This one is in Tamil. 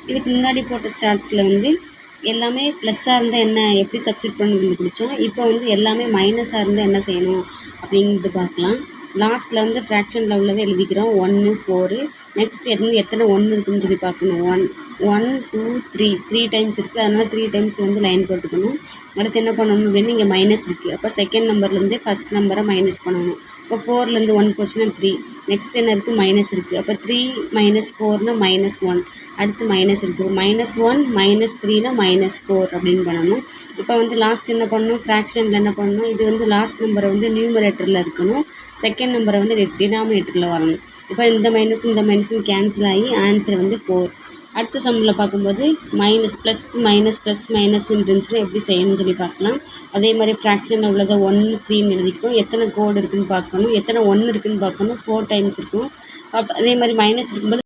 இதுக்கு முன்னாடி போட்ட ஸ்டார்ட்ஸில் வந்து எல்லாமே ப்ளஸ்ஸாக இருந்தால் என்ன எப்படி சப்ஸ்டியூட் பண்ணி பிடிச்சோம். இப்போ வந்து எல்லாமே மைனஸாக இருந்தால் என்ன செய்யணும் அப்படின்ட்டு பார்க்கலாம். லாஸ்ட்டில் வந்து ஃப்ராக்ஷனில் உள்ளதை எழுதிக்கிறோம் 1 4. நெக்ஸ்ட் எத்தனை 1 இருக்குதுன்னு சொல்லி பார்க்கணும். 1 2 3 டைம்ஸ் இருக்குது. அதனால் 3 டைம்ஸ் வந்து லைன் போட்டுக்கணும். அடுத்து என்ன பண்ணணும் அப்படின்னு இங்கே மைனஸ் இருக்குது. அப்போ செகண்ட் நம்பர்லேருந்து ஃபஸ்ட் நம்பரை மைனஸ் பண்ணணும். இப்போ 4லேருந்து 1 போச்சுன்னா 3. நெக்ஸ்ட் என்ன இருக்குது மைனஸ் இருக்குது. அப்போ 3 - 4னா -1. அடுத்து மைனஸ் இருக்குது. -1 -3னா -4 அப்படின்னு பண்ணணும். இப்போ வந்து லாஸ்ட் என்ன பண்ணணும், ஃப்ராக்ஷனில் என்ன பண்ணணும், இது வந்து லாஸ்ட் நம்பரை வந்து நியூமரேட்டரில் இருக்கணும், செகண்ட் நம்பரை வந்து டினாமினேட்டரில் வரணும். இப்போ இந்த மைனஸும் கேன்சல் ஆகி ஆன்சர் வந்து 4. அடுத்த சம்மில் பார்க்கும்போது மைனஸ் இருந்துச்சுன்னா எப்படி செய்யணும்னு சொல்லி பார்க்கலாம். அதே மாதிரி ஃப்ராக்ஷனில் உள்ளதை 1 3ன்னு எழுதிக்கிறோம். எத்தனை கோடு இருக்குதுன்னு பார்க்கணும், எத்தனை 1 இருக்குதுன்னு பார்க்கணும். 4 டைம்ஸ் இருக்கும். அதே மாதிரி மைனஸ் இருக்கும்போது